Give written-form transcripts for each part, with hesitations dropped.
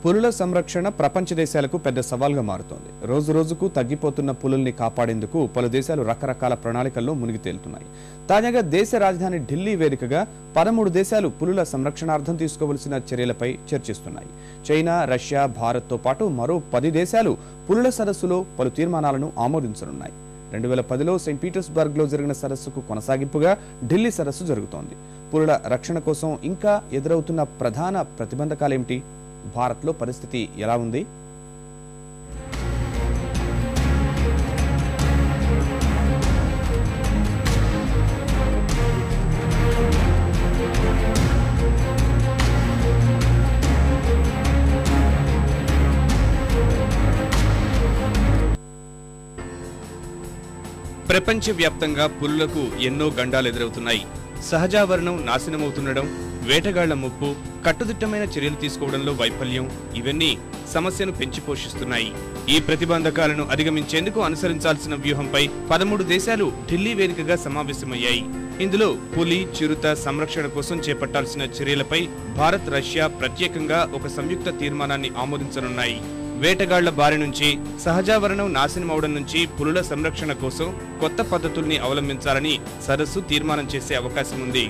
పులుల సంరక్షణ ప్రపంచ దేశాలకు పెద్ద సవాల్గా మారుతోంది. రోజు రోజుకు తగ్గిపోతున్న పులుల్ని కాపాడేందుకు పలు దేశాలు రకరకాల ప్రణాళికల్లో మునిగి తేలుతున్నాయి. తాజాగా దేశ రాజధాని ఢిల్లీ వేదికగా 13 దేశాలు పులుల సంరక్షణార్థం తీసుకోవాల్సిన చర్యలపై చర్చిస్తున్నాయి. చైనా, రష్యా, భారత్తో పాటు మరో 10 దేశాలు పులుల సదస్సులో పలు తీర్మానాలను ఆమోదించనున్నాయి. 2010లో సెయింట్ పీటర్స్బర్గ్లో జరిగిన సదస్సుకు కొనసాగింపుగా ఢిల్లీ సదస్సు జరుగుతోంది. పులుల రక్షణ కోసం ఇంకా ఎదురవుతున్న ప్రధాన ప్రతిబంధకాలేమిటి? భారత్లో పరిస్థితి ఎలా ఉంది? ప్రపంచవ్యాప్తంగా పులులకు ఎన్నో గండాలు ఎదురవుతున్నాయి. సహజావరణం నాశనమవుతుండడం, వేటగాళ్ల ముప్పు, కట్టుదిట్టమైన చర్యలు తీసుకోవడంలో వైఫల్యం ఇవన్నీ సమస్యను పెంచి పోషిస్తున్నాయి. ఈ ప్రతిబంధకాలను అధిగమించేందుకు అనుసరించాల్సిన వ్యూహంపై 13 దేశాలు ఢిల్లీ వేదికగా సమావేశమయ్యాయి. ఇందులో పులి, చిరుత సంరక్షణ కోసం చేపట్టాల్సిన చర్యలపై భారత్, రష్యా ప్రత్యేకంగా ఒక సంయుక్త తీర్మానాన్ని ఆమోదించనున్నాయి. వేటగాళ్ల బారి నుంచి, సహజావరణం నాశనమవడం నుంచి పులుల సంరక్షణ కోసం కొత్త పద్ధతుల్ని అవలంబించాలని సదస్సు తీర్మానం చేసే అవకాశం ఉంది.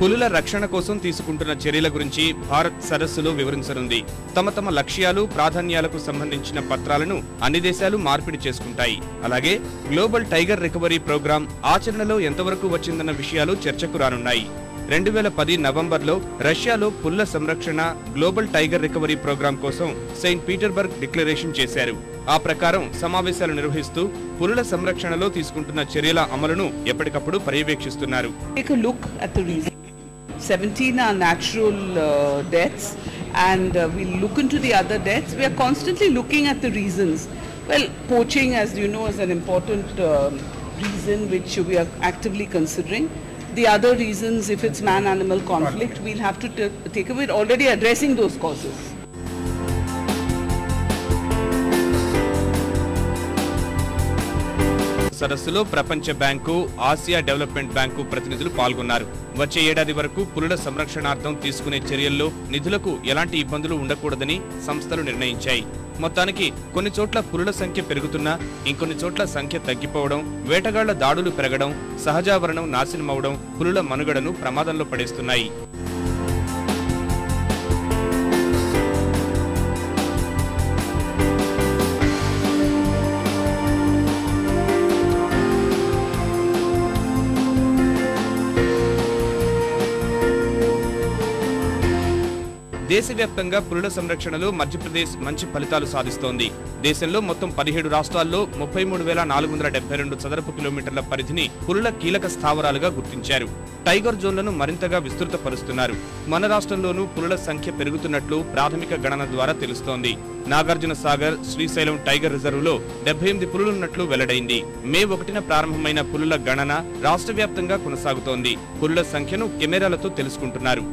పులుల రక్షణ కోసం తీసుకుంటున్న చర్యల గురించి భారత్ సదస్సులో వివరించనుంది. తమ లక్ష్యాలు, ప్రాధాన్యాలకు సంబంధించిన పత్రాలను అన్ని దేశాలు మార్పిడి చేసుకుంటాయి. అలాగే గ్లోబల్ టైగర్ రికవరీ ప్రోగ్రాం ఆచరణలో ఎంతవరకు వచ్చిందన్న విషయాలు చర్చకు రానున్నాయి. 2010 నవంబర్లో రష్యాలో పులుల సంరక్షణ గ్లోబల్ టైగర్ రికవరీ ప్రోగ్రాం కోసం సెయింట్ పీటర్స్బర్గ్ డిక్లరేషన్ చేశారు. ఆ ప్రకారం సమావేశాలు నిర్వహిస్తూ పులుల సంరక్షణలో తీసుకుంటున్న చర్యల అమలును ఎప్పటికప్పుడు పర్యవేక్షిస్తున్నారు. 17 are natural deaths, and we'll look into the other deaths. We are constantly looking at the reasons. Well, poaching, as you know, is an important reason which we are actively considering. The other reasons, if it's man-animal conflict, we'll have to take away already addressing those causes. సదస్సులో ప్రపంచ bank, Asia development bank ప్రతినిధులు పాల్గొన్నారు. వచ్చే ఏడాది వరకు పులుల సంరక్షణార్థం తీసుకునే చర్యల్లో నిధులకు ఎలాంటి ఇబ్బందులు ఉండకూడదని సంస్థలు నిర్ణయించాయి. మొత్తానికి కొన్ని చోట్ల పులుల సంఖ్య పెరుగుతున్నా ఇంకొన్ని చోట్ల సంఖ్య తగ్గిపోవడం, వేటగాళ్ల దాడులు పెరగడం, సహజావరణం నాశనమవడం పులుల మనుగడను ప్రమాదంలో పడేస్తున్నాయి. దేశవ్యాప్తంగా పులుల సంరక్షణలో మధ్యప్రదేశ్ మంచి ఫలితాలు సాధిస్తోంది. దేశంలో మొత్తం 17 రాష్ట్రాల్లో 33,472 చదరపు కిలోమీటర్ల పరిధిని పులుల కీలక స్థావరాలుగా గుర్తించారు. టైగర్ జోన్లను మరింతగా విస్తృతపరుస్తున్నారు. మన రాష్ట్రంలోనూ పులుల సంఖ్య పెరుగుతున్నట్లు ప్రాథమిక గణన ద్వారా తెలుస్తోంది. నాగార్జున సాగర్, శ్రీశైలం టైగర్ రిజర్వులో 78 పులులున్నట్లు వెల్లడైంది. మే 1న ప్రారంభమైన పులుల గణన రాష్ట్ర వ్యాప్తంగా కొనసాగుతోంది. పులుల సంఖ్యను కెమెరాలతో తెలుసుకుంటున్నారు.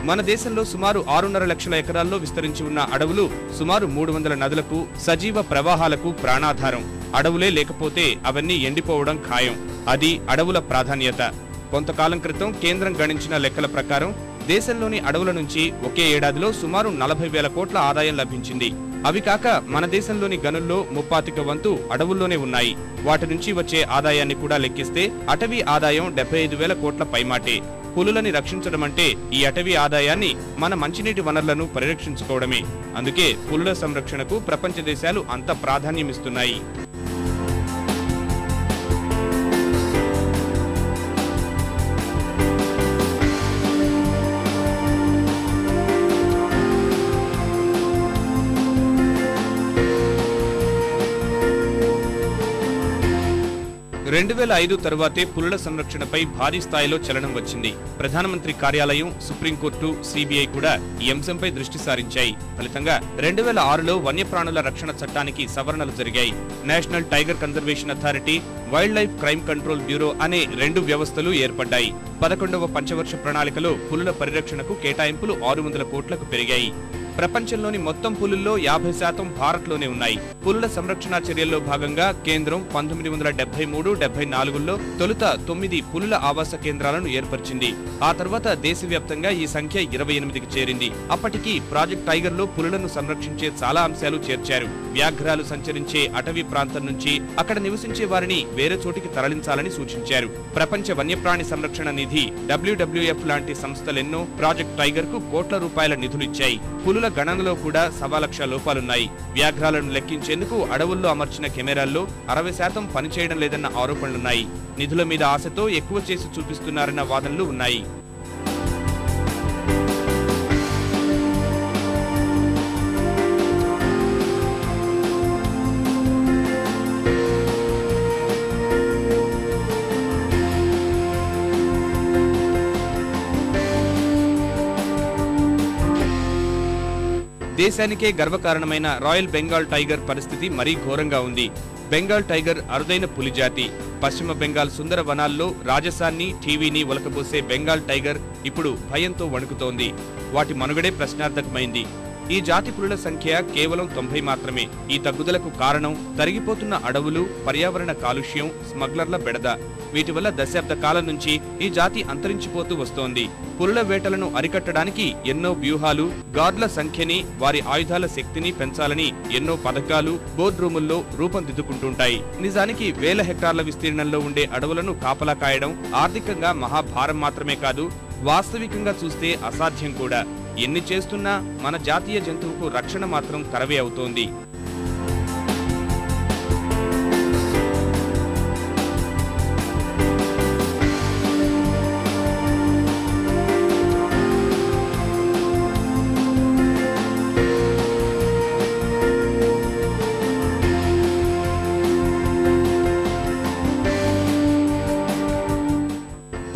మన దేశంలో సుమారు 6.5 లక్షల ఎకరాల్లో విస్తరించి ఉన్న అడవులు సుమారు 300 నదులకు, సజీవ ప్రవాహాలకు ప్రాణాధారం. అడవులే లేకపోతే అవన్నీ ఎండిపోవడం ఖాయం. అది అడవుల ప్రాధాన్యత. కొంతకాలం క్రితం కేంద్రం గణించిన లెక్కల ప్రకారం దేశంలోని అడవుల నుంచి ఒకే ఏడాదిలో సుమారు 40,000 కోట్ల ఆదాయం లభించింది. అవి కాక మన దేశంలోని గనుల్లో 35 వంతు అడవుల్లోనే ఉన్నాయి. వాటి నుంచి వచ్చే ఆదాయాన్ని కూడా లెక్కిస్తే అటవీ ఆదాయం 75,000 కోట్ల పైమాటే. పులులని రక్షించడం అంటే ఈ అటవీ ఆదాయాన్ని, మన మంచినీటి వనరులను పరిరక్షించుకోవడమే. అందుకే పులుల సంరక్షణకు ప్రపంచ దేశాలు అంత ప్రాధాన్యమిస్తున్నాయి. 2005 తరువాతే పులుల సంరక్షణపై భారీ స్థాయిలో చలనం వచ్చింది. ప్రధానమంత్రి కార్యాలయం, సుప్రీంకోర్టు, సిబిఐ కూడా ఈ అంశంపై దృష్టి సారించాయి. ఫలితంగా 2006లో వన్యప్రాణుల రక్షణ చట్టానికి సవరణలు జరిగాయి. National tiger conservation authority, wild life crime control bureau అనే 2 వ్యవస్థలు ఏర్పడ్డాయి. 11వ పంచవర్ష ప్రణాళికలో పులుల పరిరక్షణకు కేటాయింపులు 600 కోట్లకు పెరిగాయి. ప్రపంచంలోని మొత్తం పులుల్లో 50% భారత్లోనే ఉన్నాయి. పులుల సంరక్షణ చర్యల్లో భాగంగా కేంద్రం 1973-74లో తొలుత 9 పులుల ఆవాస కేంద్రాలను ఏర్పరిచింది. ఆ తర్వాత దేశవ్యాప్తంగా ఈ సంఖ్య 28కి చేరింది. అప్పటికి ప్రాజెక్ట్ టైగర్ లో పులులను సంరక్షించే చాలా అంశాలు చేర్చారు. వ్యాఘ్రాలు సంచరించే అటవీ ప్రాంతం నుంచి అక్కడ నివసించే వారిని వేరే చోటికి తరలించాలని సూచించారు. ప్రపంచ వన్యప్రాణి సంరక్షణ నిధి, WWF లాంటి సంస్థలెన్నో ప్రాజెక్ట్ టైగర్ కు కోట్ల రూపాయల నిధులిచ్చాయి. పులుల గణనలో కూడా 1,00,000 లోపాలున్నాయి. వ్యాఘ్రాలను లెక్కించేందుకు అడవుల్లో అమర్చిన కెమెరాల్లో 60% పనిచేయడం లేదన్న ఆరోపణలున్నాయి. నిధుల మీద ఆశతో ఎక్కువ చేసి చూపిస్తున్నారన్న వాదనలు ఉన్నాయి. దేశానికే గర్వకారణమైన రాయల్ బెంగాల్ టైగర్ పరిస్థితి మరీ ఘోరంగా ఉంది. బెంగాల్ టైగర్ అరుదైన పులి జాతి. పశ్చిమ బెంగాల్ సుందర వనాల్లో రాజసాన్ని, టీవీని ఒలకబోసే బెంగాల్ టైగర్ ఇప్పుడు భయంతో వణుకుతోంది. వాటి మనుగడే ప్రశ్నార్థకమైంది. ఈ జాతి పులుల సంఖ్య కేవలం 90 మాత్రమే. ఈ తగ్గుదలకు కారణం తరిగిపోతున్న అడవులు, పర్యావరణ కాలుష్యం, స్మగ్లర్ల బెడద. వీటి వల్ల దశాబ్ద కాలం నుంచి ఈ జాతి అంతరించిపోతూ వస్తోంది. పులుల వేటలను అరికట్టడానికి ఎన్నో వ్యూహాలు, గార్డుల సంఖ్యని, వారి ఆయుధాల శక్తిని పెంచాలని ఎన్నో పథకాలు బోర్డు రూముల్లో రూపొందిద్దుకుంటుంటాయి. నిజానికి వేల హెక్టార్ల విస్తీర్ణంలో ఉండే అడవులను కాపలా కాయడం ఆర్థికంగా మహాభారం మాత్రమే కాదు, వాస్తవికంగా చూస్తే అసాధ్యం కూడా. ఎన్ని చేస్తున్నా మన జాతీయ జంతువుకు రక్షణ మాత్రం కరవే అవుతోంది.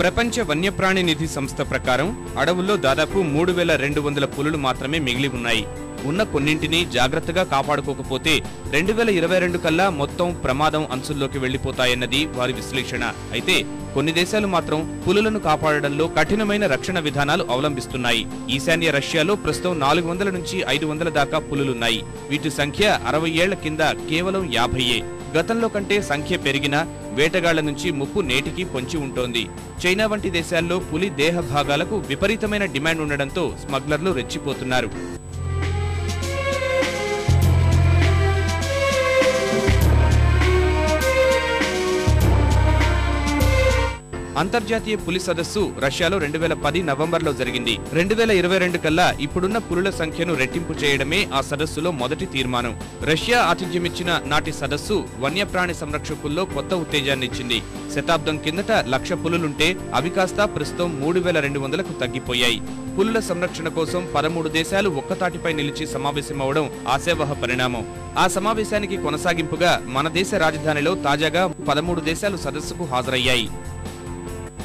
ప్రపంచ వన్యప్రాణి నిధి సంస్థ ప్రకారం అడవుల్లో దాదాపు 3,200 పులులు మాత్రమే మిగిలి ఉన్నాయి. ఉన్న కొన్నింటిని జాగ్రత్తగా కాపాడుకోకపోతే 2022 కల్లా మొత్తం ప్రమాదం అంచుల్లోకి వెళ్లిపోతాయన్నది వారి విశ్లేషణ. అయితే కొన్ని దేశాలు మాత్రం పులులను కాపాడడంలో కఠినమైన రక్షణ విధానాలు అవలంబిస్తున్నాయి. ఈశాన్య రష్యాలో ప్రస్తుతం 400 నుంచి 500 దాకా పులులున్నాయి. వీటి సంఖ్య 60 ఏళ్ల కింద కేవలం 50. గతంలో కంటే సంఖ్య పెరిగినా వేటగాళ్ల నుంచి ముప్పు నేటికి పొంచి ఉంటోంది. చైనా వంటి దేశాల్లో పులి దేహ భాగాలకు విపరీతమైన డిమాండ్ ఉండడంతో స్మగ్లర్లు రెచ్చిపోతున్నారు. అంతర్జాతీయ పులి సదస్సు రష్యాలో 2010 నవంబర్లో జరిగింది. 2022 కల్లా ఇప్పుడున్న పులుల సంఖ్యను రెట్టింపు చేయడమే ఆ సదస్సులో మొదటి తీర్మానం. రష్యా ఆతిథ్యమిచ్చిన నాటి సదస్సు వన్యప్రాణి సంరక్షకుల్లో కొత్త ఉత్తేజాన్నిచ్చింది. శతాబ్దం కిందట 1,00,000 పులులుంటే అవి కాస్త ప్రస్తుతం 3,200కు తగ్గిపోయాయి. పులుల సంరక్షణ కోసం 13 దేశాలు ఒక్కతాటిపై నిలిచి సమావేశమవడం ఆశావహ పరిణామం. ఆ సమావేశానికి కొనసాగింపుగా మన దేశ రాజధానిలో తాజాగా 13 దేశాలు సదస్సుకు హాజరయ్యాయి.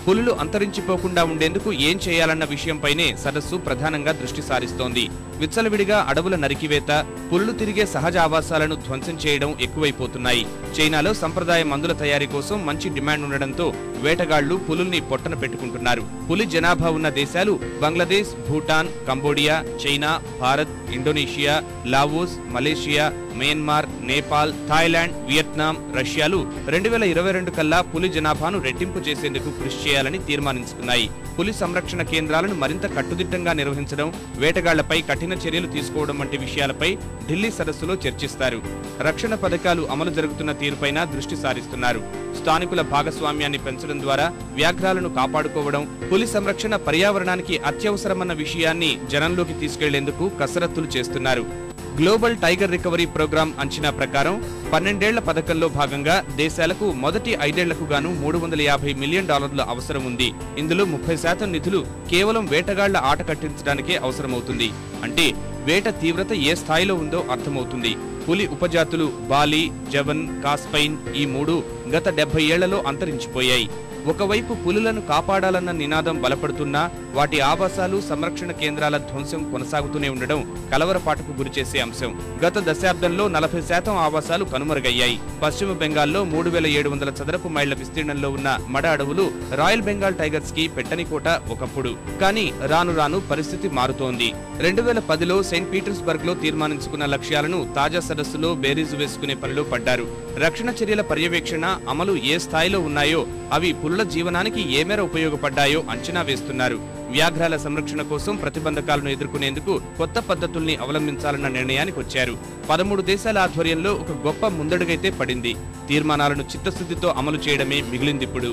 పులులు అంతరించిపోకుండా ఉండేందుకు ఏం చేయాలన్న విషయంపైనే సదస్సు ప్రధానంగా దృష్టి సారిస్తోంది. విచ్చలవిడిగా అడవుల నరికివేత, పులులు తిరిగే సహజ ఆవాసాలను ధ్వంసం చేయడం ఎక్కువైపోతున్నాయి. చైనాలో సంప్రదాయ మందుల తయారీ కోసం మంచి డిమాండ్ ఉండడంతో వేటగాళ్లు పులుల్ని పొట్టన పెట్టుకుంటున్నారు. పులి జనాభా ఉన్న దేశాలు Bangladesh, Bhutan, Cambodia, China, Bharat, Indonesia, Laos, Malaysia, Myanmar, Nepal, Thailand, Vietnam, రష్యాలు 2022 కల్లా పులి జనాభాను రెట్టింపు చేసేందుకు కృషి చేయాలని తీర్మానించుకున్నాయి. పులి సంరక్షణ కేంద్రాలను మరింత కట్టుదిట్టంగా నిర్వహించడం, వేటగాళ్లపై కఠిన చర్యలు తీసుకోవడం వంటి విషయాలపై ఢిల్లీ సదస్సులో చర్చిస్తారు. రక్షణ పథకాలు అమలు జరుగుతున్న తీరుపైన దృష్టి సారిస్తున్నారు. స్థానికుల భాగస్వామ్యాన్ని పెంచడం ద్వారా వ్యాఘ్రాలను కాపాడుకోవడం, పులి సంరక్షణ పర్యావరణానికి అత్యవసరమన్న విషయాన్ని జనంలోకి తీసుకెళ్లేందుకు కసరత్తులు చేస్తున్నారు. గ్లోబల్ టైగర్ రికవరీ ప్రోగ్రాం అంచనా ప్రకారం 12 ఏళ్ల పథకంలో భాగంగా దేశాలకు మొదటి 5 ఏళ్లకు గాను $350 మిలియన్ అవసరం ఉంది. ఇందులో 30% నిధులు కేవలం వేటగాళ్ల ఆట కట్టించడానికే అవసరమవుతుంది. అంటే వేట తీవ్రత ఏ స్థాయిలో ఉందో అర్థమవుతుంది. పులి ఉపజాతులు బాలి, జవన్, కాస్పైన్ ఈ మూడు గత 70 ఏళ్లలో అంతరించిపోయాయి. ఒకవైపు పులులను కాపాడాలన్న నినాదం బలపడుతున్నా వాటి ఆవాసాలు, సంరక్షణ కేంద్రాల ధ్వంసం కొనసాగుతూనే ఉండడం కలవరపాటుకు గురిచేసే అంశం. గత దశాబ్దంలో 40% ఆవాసాలు కనుమరుగయ్యాయి. పశ్చిమ బెంగాల్లో 3700 చదరపు మైళ్ల విస్తీర్ణంలో ఉన్న మడ అడవులు రాయల్ బెంగాల్ టైగర్స్ కి పెట్టని కోట ఒకప్పుడు. కానీ రాను రాను పరిస్థితి మారుతోంది. 2010లో సెయింట్ పీటర్స్బర్గ్ లో తీర్మానించుకున్న లక్ష్యాలను తాజా సదస్సులో బేరీజు వేసుకునే పనిలో పడ్డారు. రక్షణ చర్యల పర్యవేక్షణ, అమలు ఏ స్థాయిలో ఉన్నాయో, అవి పులుల జీవనానికి ఏ మేర ఉపయోగపడ్డాయో అంచనా వేస్తున్నారు. వ్యాఘ్రాల సంరక్షణ కోసం ప్రతిబంధకాలను ఎదుర్కొనేందుకు కొత్త పద్ధతుల్ని అవలంబించాలన్న నిర్ణయానికి వచ్చారు. 13 దేశాల ఆధ్వర్యంలో ఒక గొప్ప ముందడుగైతే పడింది. తీర్మానాలను చిత్తశుద్ధితో అమలు చేయడమే మిగిలిందిప్పుడు.